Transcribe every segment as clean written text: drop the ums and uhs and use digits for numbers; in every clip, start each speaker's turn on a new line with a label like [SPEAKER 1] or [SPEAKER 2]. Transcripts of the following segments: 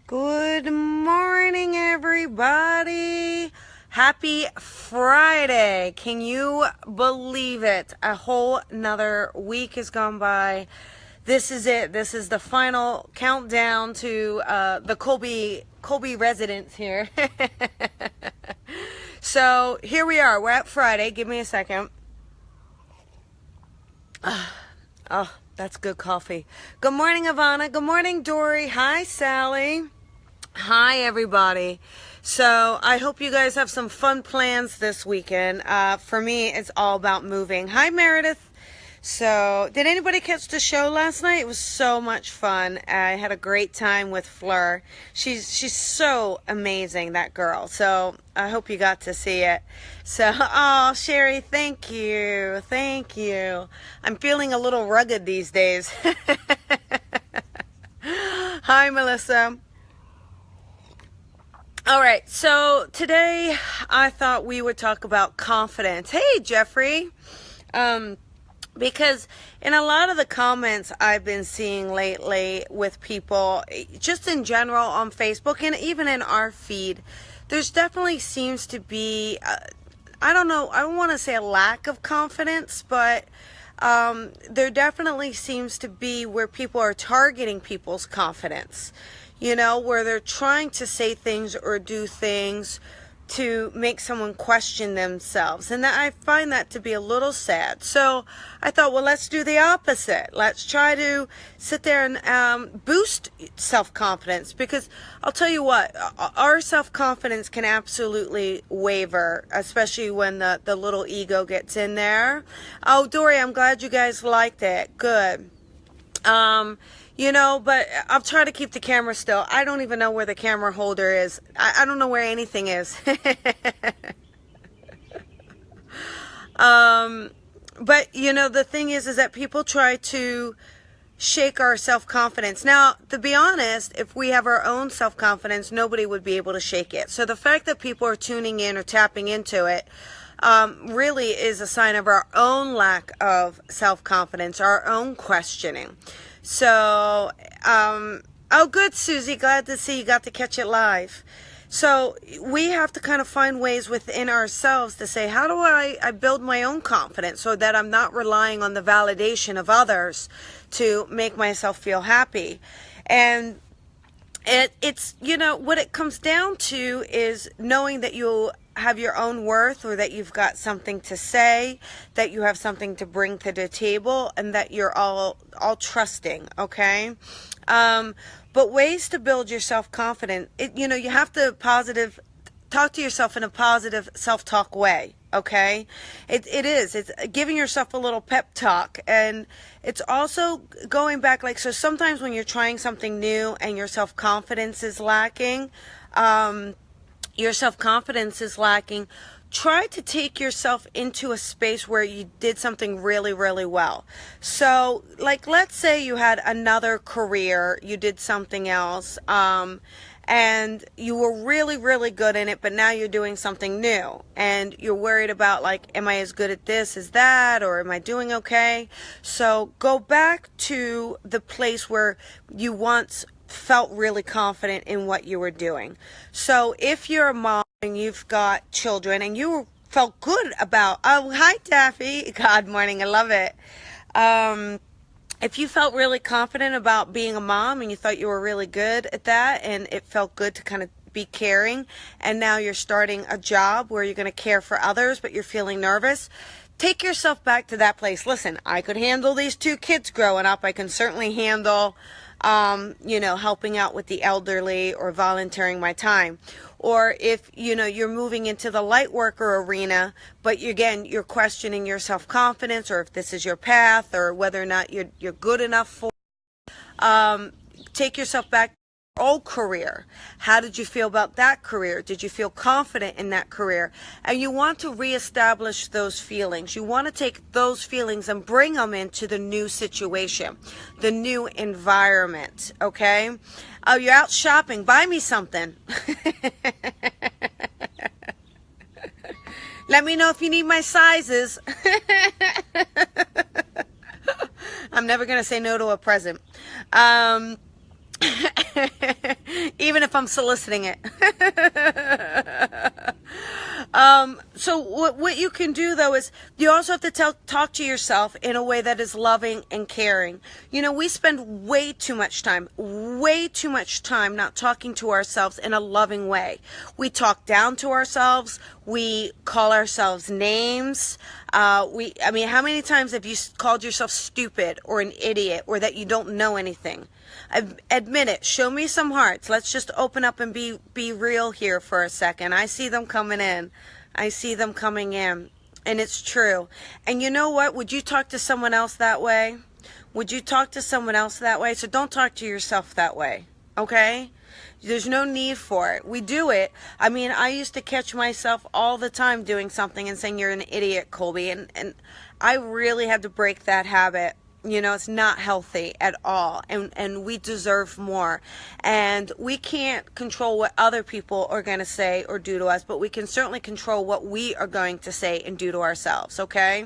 [SPEAKER 1] Good morning, everybody. Happy Friday. Can you believe it? A whole nother week has gone by. This is it. This is the final countdown to the Colby residence here. So here we are. We're at Friday. Give me a second. Oh, that's good coffee. Good morning, Ivana. Good morning, Dory. Hi, Sally. Hi, everybody. So I hope you guys have some fun plans this weekend. For me, it's all about moving. Hi, Meredith. So did anybody catch the show last night? It was so much fun. I had a great time with Fleur. She's so amazing, that girl. So I hope you got to see it. So, oh, Sherry, thank you. Thank you. I'm feeling a little rugged these days. Hi, Melissa. All right, so today I thought we would talk about confidence. Hey, Jeffrey. Because in a lot of the comments I've been seeing lately with people, just in general on Facebook and even in our feed, there's definitely seems to be, I don't know, I don't want to say a lack of confidence, but there definitely seems to be where people are targeting people's confidence. You know, where they're trying to say things or do things to make someone question themselves. And I find that to be a little sad. So I thought, well, let's do the opposite. Let's try to sit there and boost self-confidence. Because I'll tell you what, our self-confidence can absolutely waver, especially when the little ego gets in there. Oh, Dory, I'm glad you guys liked it. Good. You know, but I'll try to keep the camera still. I don't even know where the camera holder is. I don't know where anything is. But, you know, the thing is that people try to shake our self-confidence. Now, to be honest, if we have our own self-confidence, nobody would be able to shake it. So the fact that people are tuning in or tapping into it really is a sign of our own lack of self-confidence, our own questioning. So, oh, good, Susie. Glad to see you got to catch it live. So we have to kind of find ways within ourselves to say, how do I build my own confidence so that I'm not relying on the validation of others to make myself feel happy? And it's, you know, what it comes down to is knowing that you have your own worth, or that you've got something to say, that you have something to bring to the table, and that you're all trusting, okay? But ways to build your self-confidence, you know, you have to talk to yourself in a positive self-talk way, okay? It's giving yourself a little pep talk, and it's also going back, like, so sometimes when you're trying something new and your self-confidence is lacking, try to take yourself into a space where you did something really, really well. So, like, let's say you had another career, you did something else, and you were really, really good in it, but now you're doing something new, and you're worried about, like, am I as good at this as that, or am I doing okay? So go back to the place where you once felt really confident in what you were doing. So if you're a mom and you've got children and you felt good about, oh, hi, Daffy. God morning. I love it. If you felt really confident about being a mom and you thought you were really good at that, and it felt good to kind of be caring, and now you're starting a job where you're going to care for others, but you're feeling nervous, take yourself back to that place. Listen, I could handle these 2 kids growing up. I can certainly handle you know, helping out with the elderly or volunteering my time. Or if, you know, you're moving into the light worker arena, but you're questioning your self-confidence, or if this is your path, or whether or not you're good enough for, take yourself back. Old career. How did you feel about that career? Did you feel confident in that career? And you want to reestablish those feelings. You want to take those feelings and bring them into the new situation, the new environment, okay? Oh, you're out shopping. Buy me something. Let me know if you need my sizes. I'm never going to say no to a present. Even even if I'm soliciting it. So what you can do, though, is you also have to talk to yourself in a way that is loving and caring. You know, we spend way too much time not talking to ourselves in a loving way. We talk down to ourselves. We call ourselves names. How many times have you called yourself stupid or an idiot or that you don't know anything? Admit it. Show me some hearts. Let's just open up and be real here for a second. I see them coming in. I see them coming in. And it's true. And you know what? Would you talk to someone else that way? Would you talk to someone else that way? So don't talk to yourself that way. Okay? There's no need for it. We do it. I mean, I used to catch myself all the time doing something and saying, you're an idiot, Colby. And I really had to break that habit. You know, it's not healthy at all. And we deserve more. And we can't control what other people are going to say or do to us, but we can certainly control what we are going to say and do to ourselves, okay?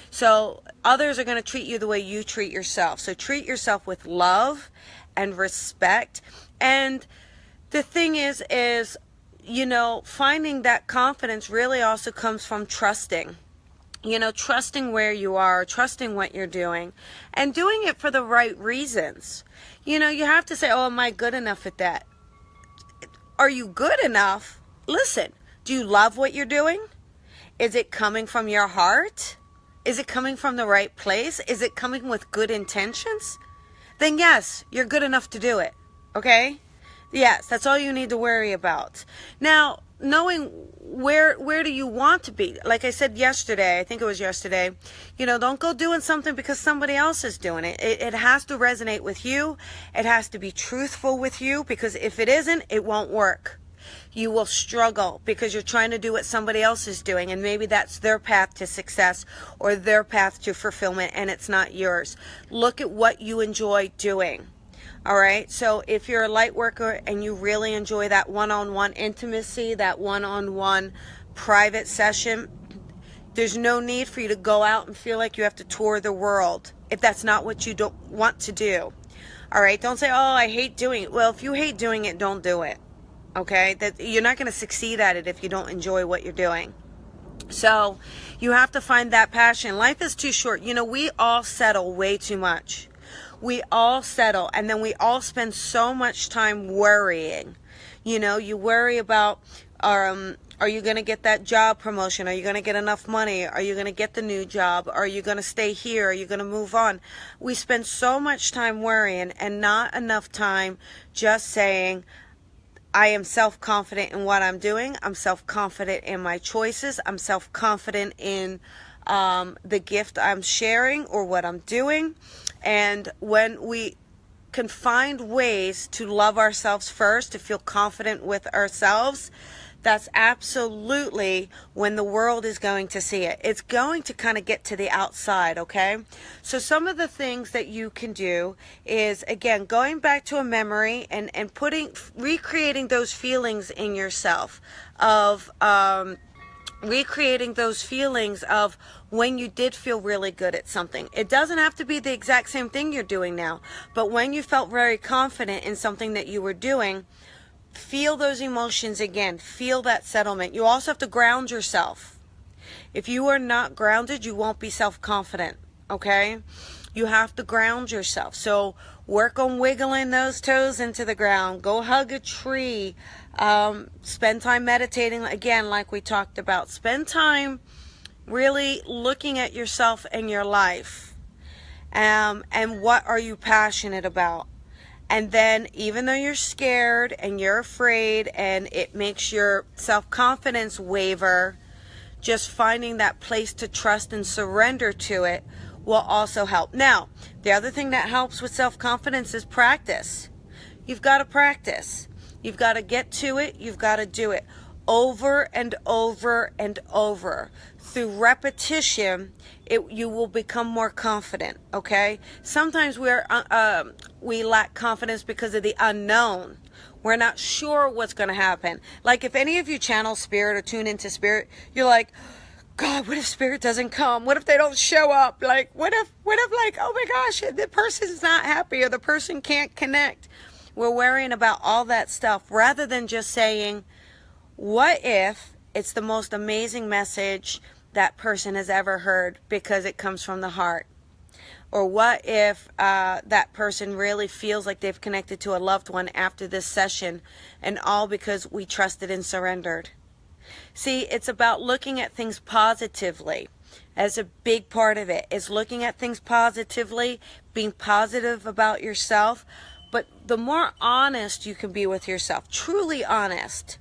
[SPEAKER 1] So others are going to treat you the way you treat yourself. So treat yourself with love and respect. And the thing is, you know, finding that confidence really also comes from trusting. You know, trusting where you are, trusting what you're doing, and doing it for the right reasons. You know, you have to say, oh, am I good enough at that? Are you good enough? Listen, do you love what you're doing? Is it coming from your heart? Is it coming from the right place? Is it coming with good intentions? Then yes, you're good enough to do it. Okay? Yes, that's all you need to worry about. Now, knowing where do you want to be? Like I said yesterday, I think it was yesterday, you know, don't go doing something because somebody else is doing it. It has to resonate with you. It has to be truthful with you, because if it isn't, it won't work. You will struggle because you're trying to do what somebody else is doing, and maybe that's their path to success or their path to fulfillment, and it's not yours. Look at what you enjoy doing. All right, so if you're a light worker and you really enjoy that one-on-one intimacy, that one-on-one private session, there's no need for you to go out and feel like you have to tour the world if that's not what you don't want to do. All right, don't say, oh, I hate doing it. Well, if you hate doing it, don't do it. Okay, that you're not going to succeed at it if you don't enjoy what you're doing. So you have to find that passion. Life is too short. You know, we all settle way too much. We all settle, and then we all spend so much time worrying. You know, you worry about, are you going to get that job promotion? Are you going to get enough money? Are you going to get the new job? Are you going to stay here? Are you going to move on? We spend so much time worrying and not enough time just saying, I am self-confident in what I'm doing. I'm self-confident in my choices. I'm self-confident in the gift I'm sharing or what I'm doing. And when we can find ways to love ourselves first, to feel confident with ourselves, that's absolutely when the world is going to see it. It's going to kind of get to the outside, okay? So some of the things that you can do is, again, going back to a memory and recreating those feelings in yourself of recreating those feelings of when you did feel really good at something. It doesn't have to be the exact same thing you're doing now, but when you felt very confident in something that you were doing, feel those emotions again. Feel that settlement. You also have to ground yourself. If you are not grounded, you won't be self-confident, okay? You have to ground yourself. So work on wiggling those toes into the ground. Go hug a tree. Spend time meditating, again, like we talked about. Spend time really looking at yourself and your life. And what are you passionate about? And then, even though you're scared and you're afraid and it makes your self-confidence waver, just finding that place to trust and surrender to it will also help. Now, the other thing that helps with self-confidence is practice. You've got to practice. You've got to get to it. You've got to do it over and over and over. Through repetition, you will become more confident, okay? Sometimes we lack confidence because of the unknown. We're not sure what's going to happen. Like if any of you channel spirit or tune into spirit, you're like, God, what if spirit doesn't come? What if they don't show up? Like, what if like, oh my gosh, the person's not happy or the person can't connect? We're worrying about all that stuff rather than just saying, what if it's the most amazing message that person has ever heard because it comes from the heart? Or what if that person really feels like they've connected to a loved one after this session, and all because we trusted and surrendered? See, it's about looking at things positively. As a big part of it is looking at things positively, being positive about yourself. But the more honest you can be with yourself, truly honest,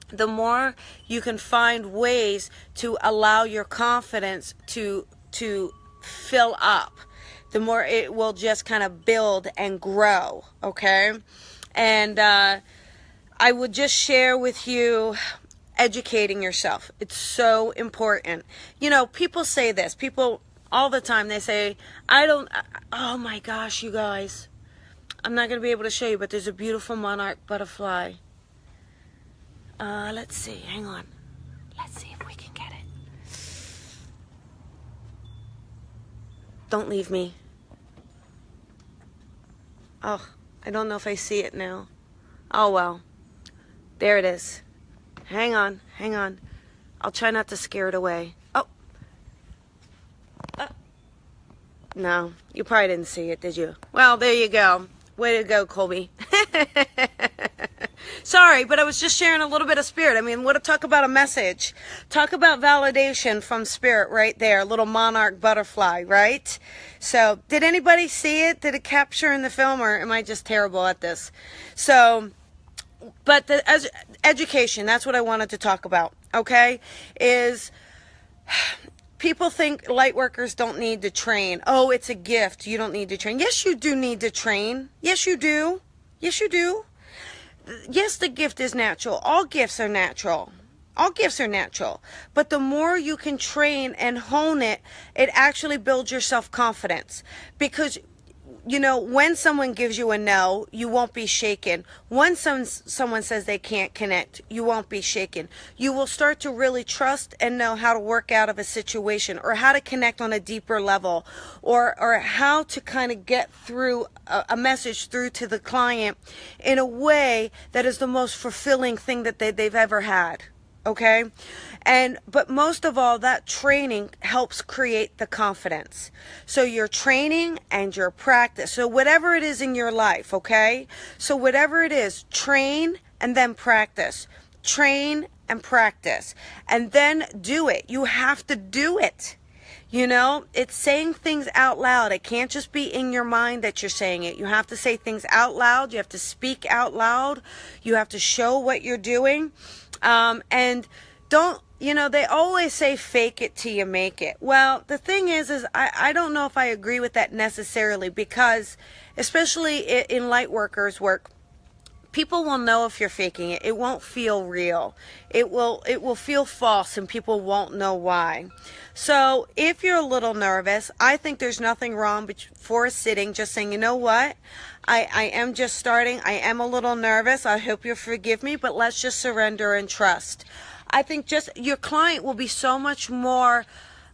[SPEAKER 1] the more you can find ways to allow your confidence to fill up, the more it will just kind of build and grow, okay? And I would just share with you educating yourself. It's so important. You know, people say this. People all the time, they say, oh my gosh, you guys. I'm not going to be able to show you, but there's a beautiful monarch butterfly. Let's see. Hang on. Let's see if we can get it. Don't leave me. Oh, I don't know if I see it now. Oh, well. There it is. Hang on. Hang on. I'll try not to scare it away. Oh. No, you probably didn't see it, did you? Well, there you go. Way to go, Colby. Sorry, but I was just sharing a little bit of spirit. I mean, what to talk about a message. Talk about validation from spirit right there. A little monarch butterfly, right? So, did anybody see it? Did it capture in the film, or am I just terrible at this? So, but as education, that's what I wanted to talk about, okay? Is people think light workers don't need to train. Oh, it's a gift. You don't need to train. Yes, you do need to train. Yes, you do. Yes, you do. Yes, the gift is natural. All gifts are natural. All gifts are natural. But the more you can train and hone it, it actually builds your self-confidence. Because, you know, when someone gives you a no, you won't be shaken. When someone says they can't connect, you won't be shaken. You will start to really trust and know how to work out of a situation, or how to connect on a deeper level, or how to kind of get through a message through to the client in a way that is the most fulfilling thing that they've ever had. Okay? But most of all, that training helps create the confidence. So your training and your practice. So whatever it is in your life, okay? So whatever it is, train and then practice. Train and practice. And then do it. You have to do it. You know, it's saying things out loud. It can't just be in your mind that you're saying it. You have to say things out loud. You have to speak out loud. You have to show what you're doing. And don't, you know, they always say fake it till you make it. Well, the thing is I don't know if I agree with that necessarily, because especially in light workers work, people will know if you're faking it. It won't feel real. It will feel false, and people won't know why. So if you're a little nervous, I think there's nothing wrong for a sitting, just saying, you know what? I am just starting. I am a little nervous. I hope you'll forgive me, but let's just surrender and trust. I think just your client will be so much more,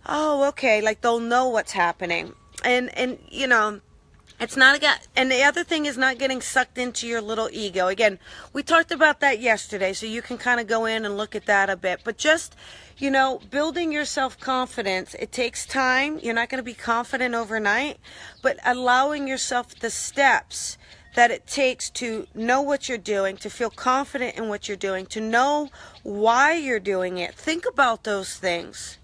[SPEAKER 1] oh, okay, like they'll know what's happening. And you know, it's not and the other thing is not getting sucked into your little ego. Again, we talked about that yesterday, so you can kind of go in and look at that a bit. But just, you know, building your self-confidence, it takes time. You're not going to be confident overnight, but allowing yourself the steps that it takes to know what you're doing, to feel confident in what you're doing, to know why you're doing it. Think about those things.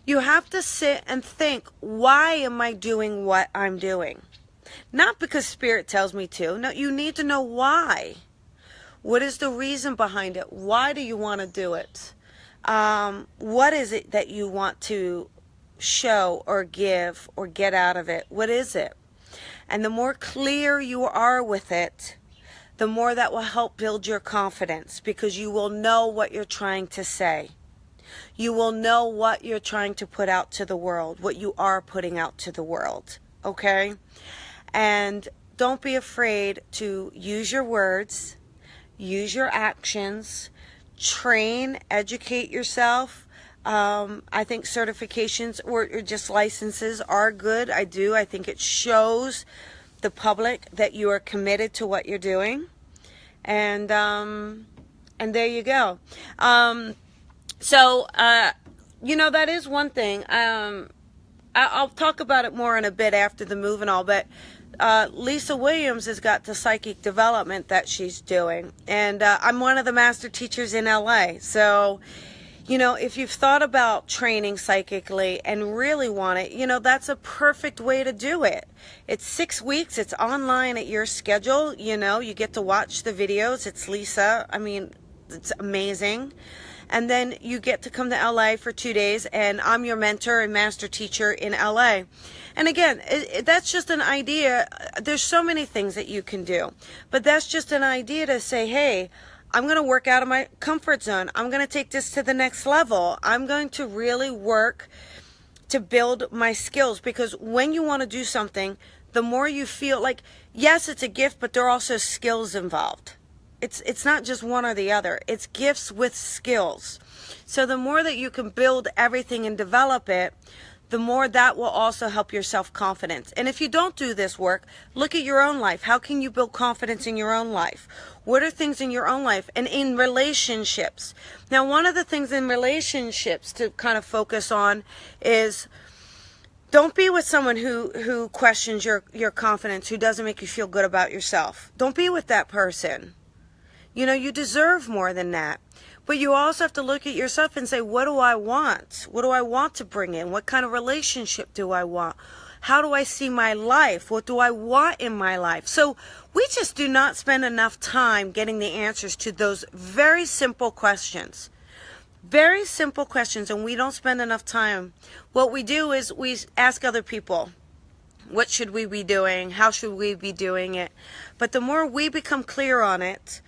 [SPEAKER 1] You have to sit and think, why am I doing what I'm doing? Not because Spirit tells me to. No, you need to know why. What is the reason behind it? Why do you want to do it? What is it that you want to show or give or get out of it? What is it? And the more clear you are with it, the more that will help build your confidence, because you will know what you're trying to say. You will know what you're trying to put out to the world, what you are putting out to the world. Okay? And don't be afraid to use your words, use your actions, train, educate yourself. I think certifications or just licenses are good. I think it shows the public that you are committed to what you're doing. And there you go. You know, that is one thing. I'll talk about it more in a bit after the move and all, but Lisa Williams has got the psychic development that she's doing. And I'm one of the master teachers in LA. So, you know, if you've thought about training psychically and really want it, you know, that's a perfect way to do it. It's 6 weeks. It's online at your schedule. You know, you get to watch the videos. It's Lisa. I mean, it's amazing. And then you get to come to LA for 2 days, and I'm your mentor and master teacher in LA. And again, that's just an idea. There's so many things that you can do, but that's just an idea to say, hey, I'm going to work out of my comfort zone. I'm going to take this to the next level. I'm going to really work to build my skills, because when you want to do something, the more you feel like, yes, it's a gift, but there are also skills involved. It's not just one or the other. It's gifts with skills. So the more that you can build everything and develop it, the more that will also help your self-confidence. And if you don't do this work, look at your own life. How can you build confidence in your own life? What are things in your own life and in relationships? Now, one of the things in relationships to kind of focus on is, don't be with someone who questions your confidence, who doesn't make you feel good about yourself. Don't be with that person. You know, you deserve more than that. But you also have to look at yourself and say, what do I want? What do I want to bring in? What kind of relationship do I want? How do I see my life? What do I want in my life? So we just do not spend enough time getting the answers to those very simple questions. Very simple questions, and we don't spend enough time. What we do is we ask other people, what should we be doing? How should we be doing it? But the more we become clear on it,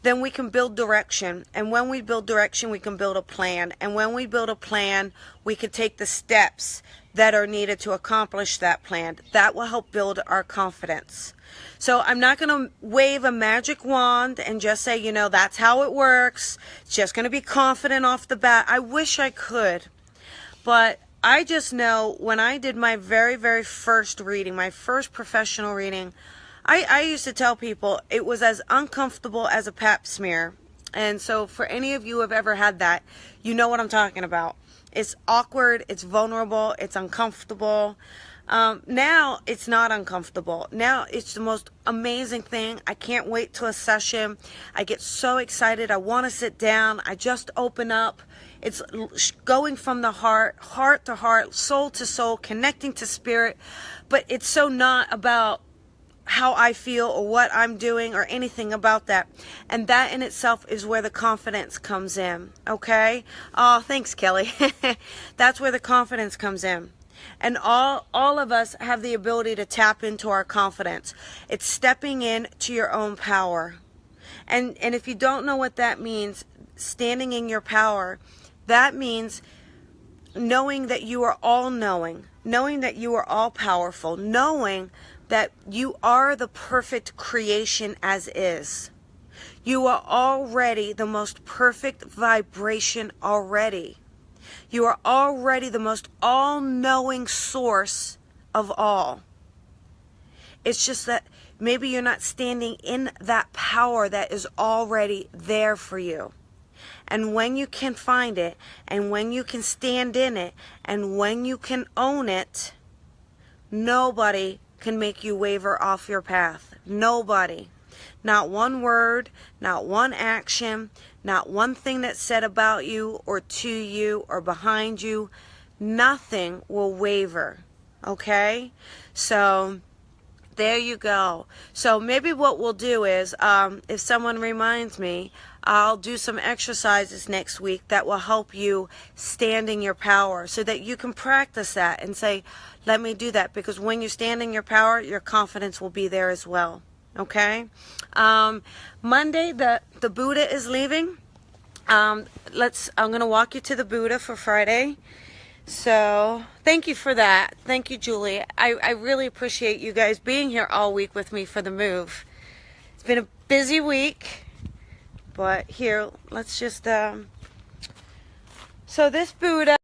[SPEAKER 1] then we can build direction. And when we build direction, we can build a plan. And when we build a plan, we can take the steps that are needed to accomplish that plan. That will help build our confidence. So I'm not going to wave a magic wand and just say, you know, that's how it works. It's just going to be confident off the bat. I wish I could. But I just know when I did my very, very first reading, my first professional reading, I used to tell people it was as uncomfortable as a pap smear. And so for any of you who have ever had that, you know what I'm talking about. It's awkward, it's vulnerable, it's uncomfortable. Now it's not uncomfortable. Now it's the most amazing thing. I can't wait till a session. I get so excited. I want to sit down. I just open up. It's going from the heart, heart to heart, soul to soul, connecting to spirit. But it's so not about how I feel or what I'm doing or anything about that. And that in itself is where the confidence comes in. Okay? Oh, thanks, Kelly. That's where the confidence comes in. And all of us have the ability to tap into our confidence. It's stepping in to your own power. And if you don't know what that means, standing in your power, that means knowing that you are all knowing, knowing that you are all powerful, knowing that you are the perfect creation as is. You are already the most perfect vibration already. You are already the most all-knowing source of all. It's just that maybe you're not standing in that power that is already there for you. And when you can find it, and when you can stand in it, and when you can own it, nobody can make you waver off your path. Nobody. Not one word, not one action, not one thing that's said about you or to you or behind you. Nothing will waver. Okay? So there you go. So maybe what we'll do is, if someone reminds me, I'll do some exercises next week that will help you stand in your power so that you can practice that and say, let me do that. Because when you stand in your power, your confidence will be there as well. Okay? Monday, the Buddha is leaving. I'm going to walk you to the Buddha for Friday. So thank you for that. Thank you, Julie. I really appreciate you guys being here all week with me for the move. It's been a busy week. But here, let's just, so this Buddha